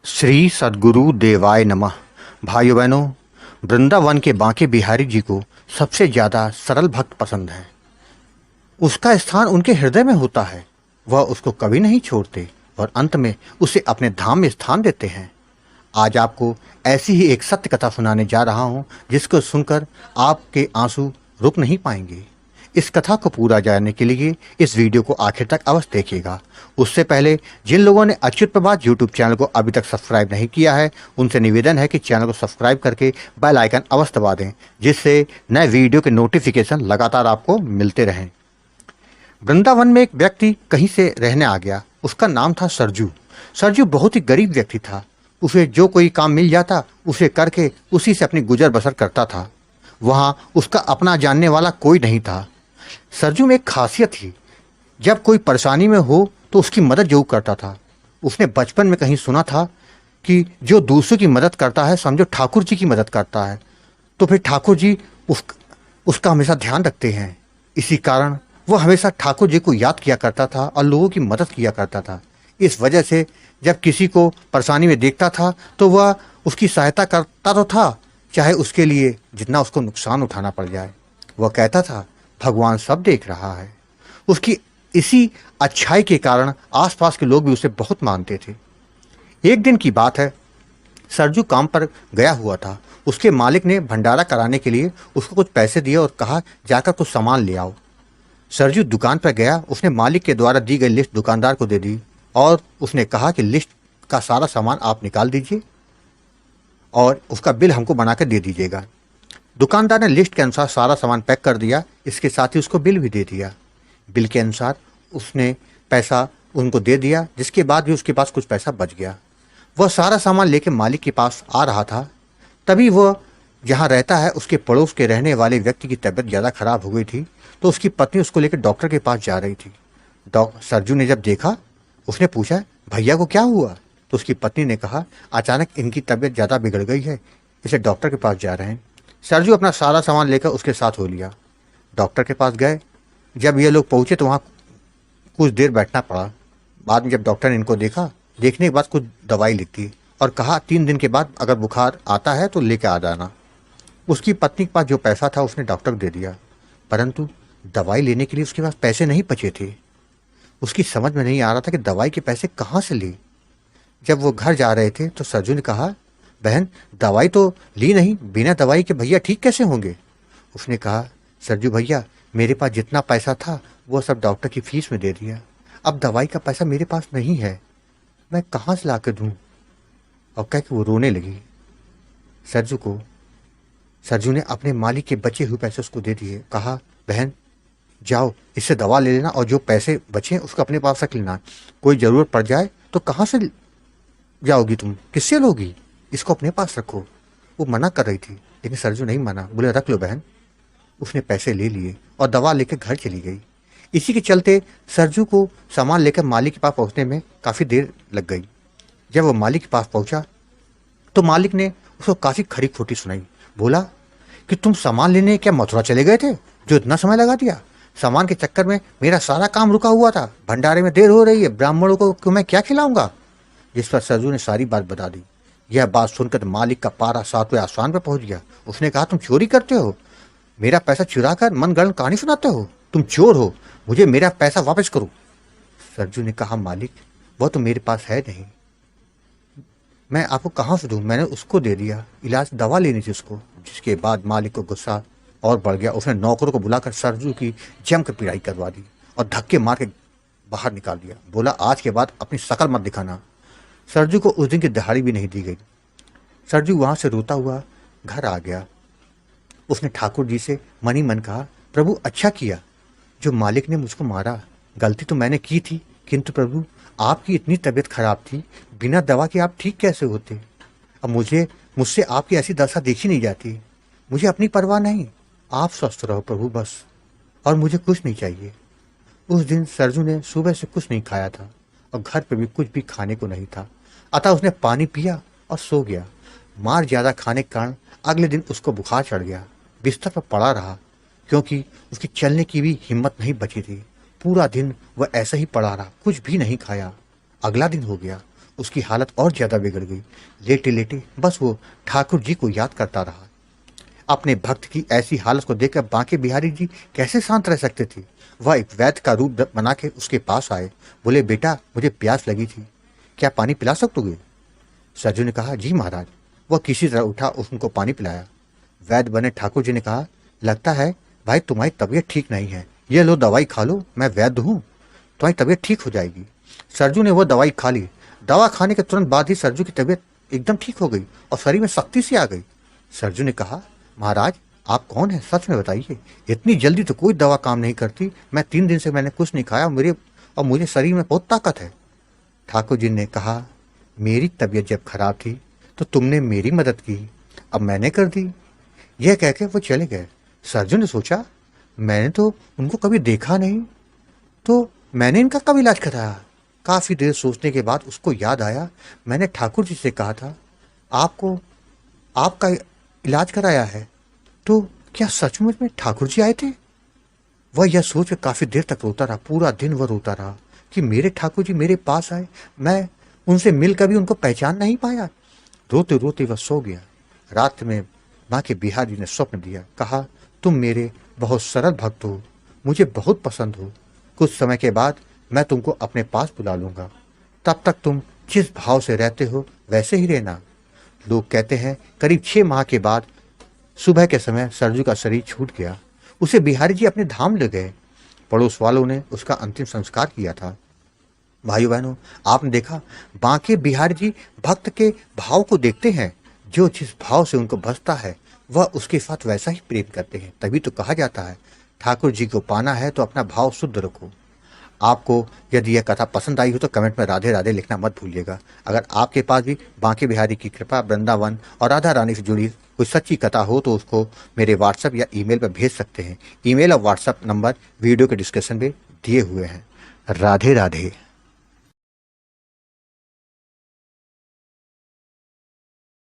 श्री सद्गुरु देवाय नमः। भाइयों बहनों, वृंदावन के बांके बिहारी जी को सबसे ज्यादा सरल भक्त पसंद है। उसका स्थान उनके हृदय में होता है। वह उसको कभी नहीं छोड़ते और अंत में उसे अपने धाम में स्थान देते हैं। आज आपको ऐसी ही एक सत्य कथा सुनाने जा रहा हूं, जिसको सुनकर आपके आंसू रुक नहीं पाएंगे। इस कथा को पूरा जानने के लिए इस वीडियो को आखिर तक अवश्य देखिएगा। उससे पहले जिन लोगों ने अच्युत प्रभात यूट्यूब चैनल को अभी तक सब्सक्राइब नहीं किया है, उनसे निवेदन है कि चैनल को सब्सक्राइब करके बेल आइकन अवश्य दबा दें, जिससे नए वीडियो के नोटिफिकेशन लगातार आपको मिलते रहें। वृंदावन में एक व्यक्ति कहीं से रहने आ गया। उसका नाम था सरजू। सरजू बहुत ही गरीब व्यक्ति था। उसे जो कोई काम मिल जाता उसे करके उसी से अपनी गुजर बसर करता था। वहाँ उसका अपना जानने वाला कोई नहीं था। सरजू में एक खासियत थी, जब कोई परेशानी में हो तो उसकी मदद जरूर करता था। उसने बचपन में कहीं सुना था कि जो दूसरों की मदद करता है समझो ठाकुर जी की मदद करता है, तो फिर ठाकुर जी उसका हमेशा ध्यान रखते हैं। इसी कारण वह हमेशा ठाकुर जी को याद किया करता था और लोगों की मदद किया करता था। इस वजह से जब किसी को परेशानी में देखता था तो वह उसकी सहायता करता तो था, चाहे उसके लिए जितना उसको नुकसान उठाना पड़ जाए। वह कहता था, भगवान सब देख रहा है। उसकी इसी अच्छाई के कारण आसपास के लोग भी उसे बहुत मानते थे। एक दिन की बात है, सरजू काम पर गया हुआ था। उसके मालिक ने भंडारा कराने के लिए उसको कुछ पैसे दिए और कहा, जाकर कुछ सामान ले आओ। सरजू दुकान पर गया। उसने मालिक के द्वारा दी गई लिस्ट दुकानदार को दे दी और उसने कहा कि लिस्ट का सारा सामान आप निकाल दीजिए और उसका बिल हमको बनाकर दे दीजिएगा। दुकानदार ने लिस्ट के अनुसार सारा सामान पैक कर दिया। इसके साथ ही उसको बिल भी दे दिया। बिल के अनुसार उसने पैसा उनको दे दिया, जिसके बाद भी उसके पास कुछ पैसा बच गया। वह सारा सामान लेके मालिक के पास आ रहा था। तभी वह जहाँ रहता है उसके पड़ोस के रहने वाले व्यक्ति की तबीयत ज़्यादा खराब हो गई थी, तो उसकी पत्नी उसको लेकर डॉक्टर के पास जा रही थी। सरजू ने जब देखा, उसने पूछा, भैया को क्या हुआ? तो उसकी पत्नी ने कहा, अचानक इनकी तबीयत ज़्यादा बिगड़ गई है, इसे डॉक्टर के पास जा रहे हैं। सरजू अपना सारा सामान लेकर उसके साथ हो लिया। डॉक्टर के पास गए। जब ये लोग पहुंचे तो वहाँ कुछ देर बैठना पड़ा। बाद में जब डॉक्टर ने इनको देखा, देखने के बाद कुछ दवाई लिख दी और कहा, 3 दिन के बाद अगर बुखार आता है तो लेकर आ जाना। उसकी पत्नी के पास जो पैसा था उसने डॉक्टर को दे दिया, परंतु दवाई लेने के लिए उसके पास पैसे नहीं बचे थे। उसकी समझ में नहीं आ रहा था कि दवाई के पैसे कहाँ से ले। जब वो घर जा रहे थे तो सरजू ने कहा, बहन दवाई तो ली नहीं, बिना दवाई के भैया ठीक कैसे होंगे? उसने कहा, सरजू भैया मेरे पास जितना पैसा था वो सब डॉक्टर की फीस में दे दिया। अब दवाई का पैसा मेरे पास नहीं है, मैं कहाँ से ला कर दूँ? और कह के वो रोने लगी। सरजू ने अपने मालिक के बचे हुए पैसे उसको दे दिए। कहा, बहन जाओ इससे दवा ले लेना और जो पैसे बचे उसको अपने पास रख लेना। कोई ज़रूरत पड़ जाए तो कहाँ से जाओगी तुम, किससे लोगी? इसको अपने पास रखो। वो मना कर रही थी, लेकिन सरजू नहीं माना। बोले, रख लो बहन। उसने पैसे ले लिए और दवा लेकर घर चली गई। इसी के चलते सरजू को सामान लेकर मालिक के पास पहुंचने में काफ़ी देर लग गई। जब वो मालिक के पास पहुंचा तो मालिक ने उसको काफ़ी खरी खोटी सुनाई। बोला कि तुम सामान लेने क्या मथुरा चले गए थे जो इतना समय लगा दिया? सामान के चक्कर में मेरा सारा काम रुका हुआ था। भंडारे में देर हो रही है, ब्राह्मणों को मैं क्या खिलाऊंगा? जिस पर सरजू ने सारी बात बता दी। यह बात सुनकर मालिक का पारा 7वें आसमान पर पहुंच गया। उसने कहा, तुम चोरी करते हो, मेरा पैसा चुरा कर मनगढ़ंत कहानी सुनाते हो, तुम चोर हो, मुझे मेरा पैसा वापस करो। सरजू ने कहा, मालिक वह तो मेरे पास है नहीं, मैं आपको कहाँ से दूँ? मैंने उसको दे दिया, इलाज दवा लेनी थी उसको। जिसके बाद मालिक को गुस्सा और बढ़ गया। उसने नौकरों को बुलाकर सरजू की जम कर पिटाई करवा दी और धक्के मार के बाहर निकाल दिया। बोला, आज के बाद अपनी शकल मत दिखाना। सरजू को उस दिन की दिहाड़ी भी नहीं दी गई। सरजू वहाँ से रोता हुआ घर आ गया। उसने ठाकुर जी से मन ही मन कहा, प्रभु अच्छा किया जो मालिक ने मुझको मारा, गलती तो मैंने की थी, किंतु प्रभु आपकी इतनी तबीयत खराब थी, बिना दवा के आप ठीक कैसे होते? अब मुझसे आपकी ऐसी दशा देखी नहीं जाती। मुझे अपनी परवाह नहीं, आप स्वस्थ रहो प्रभु बस, और मुझे कुछ नहीं चाहिए। उस दिन सरजू ने सुबह से कुछ नहीं खाया था और घर पर भी कुछ भी खाने को नहीं था। अतः उसने पानी पिया और सो गया। मार ज़्यादा खाने के कारण अगले दिन उसको बुखार चढ़ गया। बिस्तर पर पड़ा रहा, क्योंकि उसकी चलने की भी हिम्मत नहीं बची थी। पूरा दिन वह ऐसा ही पड़ा रहा, कुछ भी नहीं खाया। अगला दिन हो गया, उसकी हालत और ज्यादा बिगड़ गई। लेटे लेटे बस वो ठाकुर जी को याद करता रहा। अपने भक्त की ऐसी हालत को देखकर बांके बिहारी जी कैसे शांत रह सकते थे। वह एक वैद्य का रूप बना के उसके पास आए। बोले, बेटा मुझे प्यास लगी थी, क्या पानी पिला सकोगे? सरजू ने कहा, जी महाराज। वह किसी तरह उठा, उनको पानी पिलाया। वैद्य बने ठाकुर जी ने कहा, लगता है भाई तुम्हारी तबीयत ठीक नहीं है, ये लो दवाई खा लो, मैं वैद्य हूँ, तुम्हारी तबीयत ठीक हो जाएगी। सरजू ने वो दवाई खा ली। दवा खाने के तुरंत बाद ही सरजू की तबीयत एकदम ठीक हो गई और शरीर में शक्ति सी आ गई। सरजू ने कहा, महाराज आप कौन है, सच में बताइए, इतनी जल्दी तो कोई दवा काम नहीं करती। मैं 3 दिन से मैंने कुछ नहीं खाया और मुझे शरीर में बहुत ताकत है। ठाकुर जी ने कहा, मेरी तबीयत जब खराब थी तो तुमने मेरी मदद की, अब मैंने कर दी। यह कहकर वो चले गए। सरजू ने सोचा, मैंने तो उनको कभी देखा नहीं, तो मैंने इनका कब इलाज कराया? काफी देर सोचने के बाद उसको याद आया, मैंने ठाकुर जी से कहा था आपको आपका इलाज कराया है, तो क्या सचमुच में ठाकुर जी आए थे? वह यह सोच कर काफी देर तक रोता रहा। पूरा दिन वह रोता रहा कि मेरे ठाकुर जी मेरे पास आए, मैं उनसे मिलकर भी उनको पहचान नहीं पाया। रोते रोते वह सो गया। रात में बांके बिहारी ने स्वप्न दिया, कहा, तुम मेरे बहुत सरल भक्त हो, मुझे बहुत पसंद हो। कुछ समय के बाद मैं तुमको अपने पास बुला लूंगा, तब तक तुम जिस भाव से रहते हो वैसे ही रहना। लोग कहते हैं करीब 6 माह के बाद सुबह के समय सरजू का शरीर छूट गया। उसे बिहारी जी अपने धाम ले गए। पड़ोस वालों ने उसका अंतिम संस्कार किया था। भाइयों बहनों, आपने देखा, बांके बिहारी जी भक्त के भाव को देखते हैं। जो जिस भाव से उनको बसता है वह उसके साथ वैसा ही प्रेम करते हैं। तभी तो कहा जाता है, ठाकुर जी को पाना है तो अपना भाव शुद्ध रखो। आपको यदि यह कथा पसंद आई हो तो कमेंट में राधे राधे लिखना मत भूलिएगा। अगर आपके पास भी बांके बिहारी की कृपा, वृंदावन और राधा रानी से जुड़ी कोई सच्ची कथा हो तो उसको मेरे व्हाट्सएप या ईमेल पर भेज सकते हैं। ईमेल और व्हाट्सएप नंबर वीडियो के डिस्क्रिप्शन में दिए हुए हैं। राधे राधे।